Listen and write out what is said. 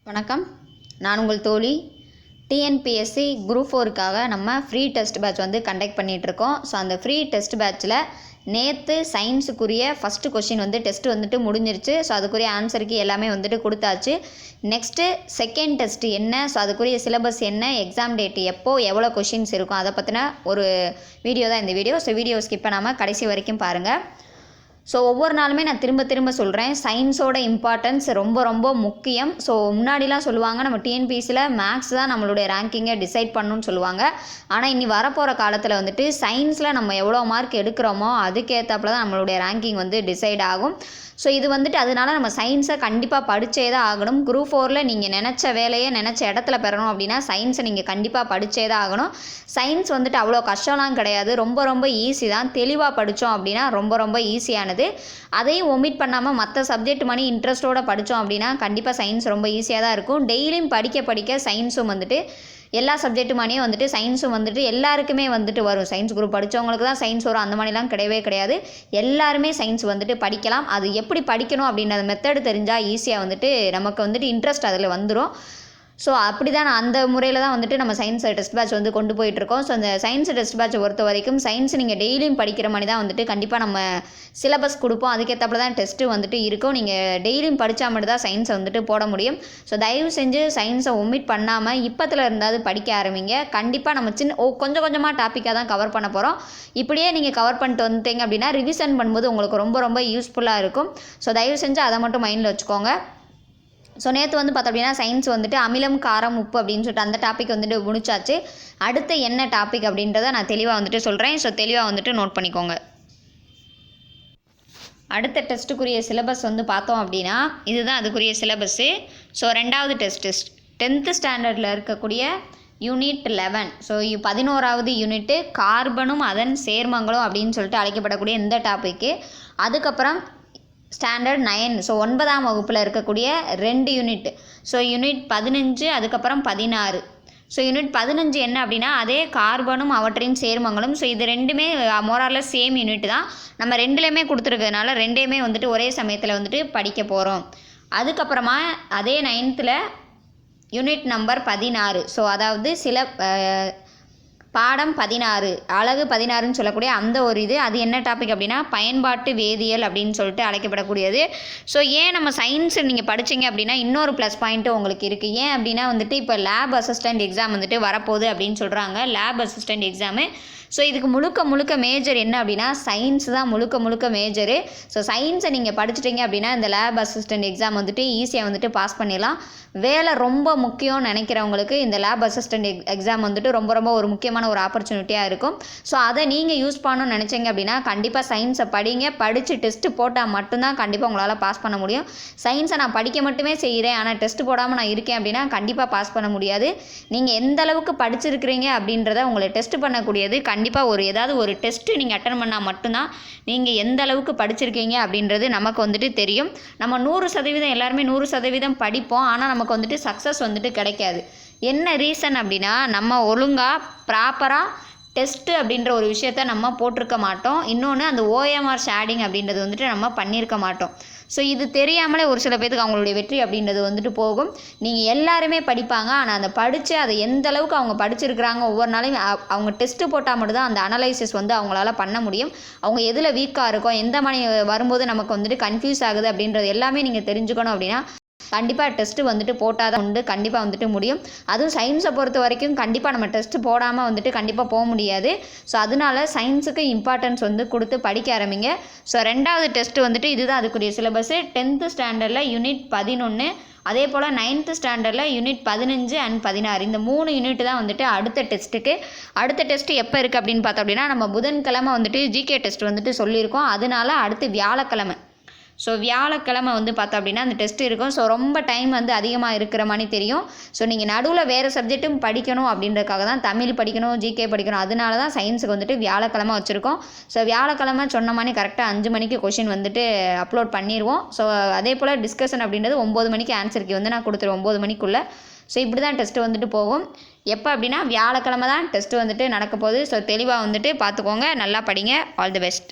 வணக்கம், நான் உங்கள் தோழி. டிஎன்பிஎஸ்சி குரூப் 4க்காக நம்ம ஃப்ரீ டெஸ்ட் பேட்ச் வந்து கண்டக்ட் பண்ணிகிட்ருக்கோம். ஸோ அந்த ஃப்ரீ டெஸ்ட் பேட்ச்சில் நேற்று சயின்ஸுக்குரிய ஃபஸ்ட்டு கொஷின் வந்து டெஸ்ட்டு வந்துட்டு முடிஞ்சிருச்சு. ஸோ அதுக்குரிய ஆன்சருக்கு எல்லாமே வந்துட்டு கொடுத்தாச்சு. நெக்ஸ்ட்டு செகண்ட் டெஸ்ட்டு என்ன, ஸோ அதுக்குரிய சிலபஸ் என்ன, எக்ஸாம் டேட்டு எப்போ, எவ்வளோ கொஷின்ஸ் இருக்கும், அதை பற்றின ஒரு வீடியோ தான் இந்த வீடியோ. ஸோ வீடியோ ஸ்கிப் பண்ணாமல் கடைசி வரைக்கும் பாருங்கள். ஸோ ஒவ்வொரு நாளுமே நான் திரும்ப சொல்கிறேன், சயின்ஸோட இம்பார்ட்டன்ஸ் ரொம்ப ரொம்ப முக்கியம். ஸோ முன்னாடிலாம் சொல்லுவாங்க நம்ம டிஎன்பிஎஸ்சியில் மேக்ஸ் தான் நம்மளுடைய ரேங்கிங்கை டிசைட் பண்ணணும்னு சொல்லுவாங்க. ஆனால் இனி வரப்போகிற காலத்தில் வந்துட்டு சயின்ஸில் நம்ம எவ்வளோ மார்க் எடுக்கிறோமோ அதுக்கேற்றாப்புல தான் நம்மளுடைய ரேங்கிங் வந்து டிசைட் ஆகும். ஸோ இது வந்துட்டு அதனால நம்ம சயின்ஸை கண்டிப்பாக படித்தே தான் ஆகணும். குரூப் 4ல் நீங்கள் நினச்ச வேலையை நினச்ச இடத்துல பெறணும் அப்படின்னா சயின்ஸை நீங்கள் கண்டிப்பாக படித்தே தான் ஆகணும். சயின்ஸ் வந்துட்டு அவ்வளோ கஷ்டம்லாம் கிடையாது, ரொம்ப ஈஸி தான். தெளிவாக படித்தோம் அப்படின்னா ரொம்ப ஈஸியானது. அதையும் ஒமிட் பண்ணாமல் மற்ற சப்ஜெக்ட் மணி இன்ட்ரெஸ்ட்டோடு படித்தோம் அப்படின்னா கண்டிப்பாக சயின்ஸ் ரொம்ப ஈஸியாக தான் இருக்கும். டெய்லியும் படிக்க சயின்ஸும் வந்துட்டு எல்லா சப்ஜெக்ட்டுமானே வந்துட்டு சயின்ஸும் வந்துட்டு எல்லாருக்குமே வந்துட்டு வரும். சயின்ஸ் குரூப் படித்தவங்களுக்கு தான் சயின்ஸ் வரும், அந்த மாதிரிலாம் கிடையாது. எல்லாருமே சயின்ஸ் வந்துட்டு படிக்கலாம். அது எப்படி படிக்கணும் அப்படின்ற மெத்தடு தெரிஞ்சால் ஈஸியாக வந்துட்டு நமக்கு வந்துட்டு இன்ட்ரெஸ்ட் அதில் வந்துடும். ஸோ அப்படி தான் அந்த முறையில் தான் வந்துட்டு நம்ம சயின்ஸ் டெஸ்ட் பேட்ச் வந்து கொண்டு போயிட்டுருக்கோம். ஸோ அந்த சயின்ஸ் டெஸ்ட் பேட்சை பொறுத்த வரைக்கும் சயின்ஸ் நீங்கள் டெய்லியும் படிக்கிற மாதிரி தான் வந்துட்டு கண்டிப்பாக நம்ம சிலபஸ் கொடுப்போம். அதுக்கேற்றப்பட தான் டெஸ்ட்டு வந்துட்டு இருக்கும். நீங்கள் டெய்லியும் படித்தா மட்டும் தான் சயின்ஸை வந்துட்டு போட முடியும். ஸோ தயவு செஞ்சு சயின்ஸை ஒமிட் பண்ணாமல் இப்போத்தில் இருந்தாவது படிக்க ஆரம்பிங்க. கண்டிப்பாக நம்ம கொஞ்சமாக டாப்பிக்காக தான் கவர் பண்ண போகிறோம். இப்படியே நீங்கள் கவர் பண்ணிட்டு வந்துட்டீங்க அப்படின்னா ரிவிஷன் பண்ணும்போது உங்களுக்கு ரொம்ப யூஸ்ஃபுல்லாக இருக்கும். ஸோ தயவு செஞ்சு அதை மட்டும் மைண்டில் வச்சுக்கோங்க. ஸோ நேற்று வந்து பார்த்தோம் அப்படின்னா சயின்ஸ் வந்துட்டு அமிலம், காரம், உப்பு அப்படின்னு சொல்லிட்டு அந்த டாபிக் வந்துட்டு முடிச்சாச்சு. அடுத்து என்ன டாபிக் அப்படின்றத நான் தெளிவாக வந்துட்டு சொல்கிறேன். ஸோ தெளிவாக வந்துட்டு நோட் பண்ணிக்கோங்க. அடுத்த டெஸ்ட்டுக்குரிய சிலபஸ் வந்து பார்த்தோம் அப்படின்னா இதுதான் அதுக்குரிய சிலபஸ்ஸு. ஸோ ரெண்டாவது டெஸ்ட்டு 10th ஸ்டாண்டர்டில் இருக்கக்கூடிய யூனிட் 11. ஸோ 11வது யூனிட்டு கார்பனும் அதன் சேர்மங்களும் அப்படின்னு சொல்லிட்டு அழைக்கப்படக்கூடிய இந்த டாப்பிக்கு. அதுக்கப்புறம் ஸ்டாண்டர்ட் 9, ஸோ 9ஆம் வகுப்பில் இருக்கக்கூடிய 2 யூனிட். ஸோ யூனிட் 15, அதுக்கப்புறம் 16. ஸோ யூனிட் 15 என்ன அப்படின்னா அதே கார்பனும் அவற்றின் சேர்மங்களும். ஸோ இது ரெண்டுமே மோரார்லெஸ் சேம் யூனிட் தான். நம்ம ரெண்டுலேயுமே கொடுத்துருக்கிறதுனால ரெண்டையுமே வந்துட்டு ஒரே சமயத்தில் வந்துட்டு படிக்க போகிறோம். அதுக்கப்புறமா அதே 9th யூனிட் நம்பர் 16. ஸோ அதாவது பாடம் 16, அழகு 16ன்னு சொல்லக்கூடிய அந்த ஒரு இது. அது என்ன டாபிக் அப்படின்னா பயன்பாட்டு வேதியியல் அப்படின்னு சொல்லிட்டு அழைக்கப்படக்கூடியது. ஸோ ஏன் நம்ம சயின்ஸ் நீங்கள் படிச்சிங்க அப்படின்னா இன்னொரு ப்ளஸ் பாயிண்ட்டு உங்களுக்கு இருக்குது. ஏன் அப்படின்னா வந்துட்டு இப்போ லேப் அசிஸ்டண்ட் எக்ஸாம் வந்துட்டு வரப்போகுது அப்படின்னு சொல்கிறாங்க. Lab assistant exam. ஸோ இதுக்கு முழுக்க மேஜர் என்ன அப்படின்னா சயின்ஸ் தான் முழுக்க மேஜரு. ஸோ சயின்ஸை நீங்கள் படிச்சிட்டிங்க அப்படின்னா இந்த லேப் அசிஸ்டண்ட் எக்ஸாம் வந்துட்டு ஈஸியாக வந்துட்டு பாஸ் பண்ணிடலாம். வேலை ரொம்ப முக்கியம்னு நினைக்கிறவங்களுக்கு இந்த லேப் அசிஸ்டண்ட் எக்ஸாம் வந்துட்டு ரொம்ப ஒரு முக்கியமான ஒரு ஆப்பர்ச்சுனிட்டியாக இருக்கும். ஸோ அதை நீங்கள் யூஸ் பண்ணணும்னு நினச்சிங்க அப்படின்னா கண்டிப்பாக சயின்ஸை படித்து டெஸ்ட்டு போட்டால் மட்டும்தான் கண்டிப்பாக உங்களால் பாஸ் பண்ண முடியும். சயின்ஸை நான் படிக்க மட்டுமே செய்கிறேன் ஆனால் டெஸ்ட்டு போடாமல் நான் இருக்கேன் அப்படின்னா கண்டிப்பாக பாஸ் பண்ண முடியாது. நீங்கள் எந்த அளவுக்கு படிச்சிருக்கிறீங்க அப்படின்றத உங்களை டெஸ்ட் பண்ணக்கூடியது. கண்டிப்பாக ஏதாவது ஒரு டெஸ்ட்டு நீங்கள் அட்டன் பண்ணால் மட்டும்தான் நீங்கள் எந்த அளவுக்கு படிச்சிருக்கீங்க அப்படின்றது நமக்கு வந்துட்டு தெரியும். நம்ம 100% எல்லாருமே 100% படிப்போம், ஆனால் நமக்கு வந்துட்டு சக்ஸஸ் வந்துட்டு கிடைக்காது. என்ன ரீசன் அப்படின்னா நம்ம ஒழுங்காக ப்ராப்பராக டெஸ்ட்டு அப்படின்ற ஒரு விஷயத்த நம்ம போட்டிருக்க மாட்டோம். இன்னொன்று அந்த OMR ஷேடிங் அப்படின்றது வந்துட்டு நம்ம பண்ணியிருக்க மாட்டோம். ஸோ இது தெரியாமலே ஒரு சில பேருக்கு அவங்களுடைய வெற்றி அப்படின்றது வந்துட்டு போகும். நீங்கள் எல்லாருமே படிப்பாங்க, ஆனால் அந்த படித்து அதை எந்த அளவுக்கு அவங்க படிச்சிருக்கிறாங்க ஒவ்வொரு நாளையும் அவங்க டெஸ்ட்டு போட்டால் மட்டும்தான் அந்த அனலைசிஸ் வந்து அவங்களால பண்ண முடியும். அவங்க எதில் வீக்காக இருக்கும், எந்த மணி வரும்போது நமக்கு வந்துட்டு கன்ஃபியூஸ் ஆகுது அப்படின்றது எல்லாமே நீங்கள் தெரிஞ்சுக்கணும் அப்படின்னா கண்டிப்பாக டெஸ்ட்டு வந்துட்டு போட்டால் தான் உண்டு கண்டிப்பாக வந்துட்டு முடியும். அதுவும் சயின்ஸை பொறுத்த வரைக்கும் கண்டிப்பாக நம்ம டெஸ்ட்டு போடாமல் வந்துட்டு கண்டிப்பாக போக முடியாது. ஸோ அதனால சயின்ஸுக்கு இம்பார்ட்டன்ஸ் வந்து கொடுத்து படிக்க ஆரம்பிங்க. ஸோ ரெண்டாவது டெஸ்ட்டு வந்துட்டு இதுதான் அதுக்குரிய சிலபஸ்ஸு. 10th ஸ்டாண்டர்டில் யூனிட் 11, அதே போல் 9th ஸ்டாண்டர்டில் யூனிட் 15 அண்ட் 16. இந்த 3 யூனிட் தான் வந்துட்டு அடுத்த டெஸ்ட்டுக்கு. அடுத்த டெஸ்ட்டு எப்போ இருக்குது அப்படின்னு பார்த்தோம் அப்படின்னா நம்ம புதன்கிழமை வந்துட்டு ஜிகே டெஸ்ட் வந்துட்டு சொல்லியிருக்கோம். அதனால அடுத்து வியாழக்கிழமை. ஸோ வியாழக்கிழமை வந்து பார்த்தோம் அப்படின்னா அந்த டெஸ்ட் இருக்கும். ஸோ ரொம்ப டைம் வந்து அதிகமாக இருக்கிற மாதிரி தெரியும். ஸோ நீங்கள் நடுவில் வேறு சப்ஜெக்ட்டும் படிக்கணும் அப்படின்றதுக்காக தான் தமிழ் படிக்கணும், ஜிகே படிக்கணும். அதனால தான் சயின்ஸுக்கு வந்துட்டு வியாழக்கிழமை வச்சுருக்கோம். ஸோ வியாழக்கிழமை சொன்ன மாதிரி கரெக்டாக 5 மணிக்கு கொஷின் வந்துட்டு அப்லோட் பண்ணிடுவோம். ஸோ அதே போல் டிஸ்கஷன் அப்படின்றது 9 மணிக்கு ஆன்சருக்கு வந்து நான் கொடுத்துருவேன் 9 மணிக்குள்ளே. ஸோ இப்படி தான் டெஸ்ட்டு வந்துட்டு போகும். எப்போ அப்படின்னா வியாழக்கிழமை தான் டெஸ்ட்டு வந்துட்டு நடக்க போகுது. ஸோ தெளிவாக வந்துட்டு பார்த்துக்கோங்க, நல்லா படிங்க. All the best.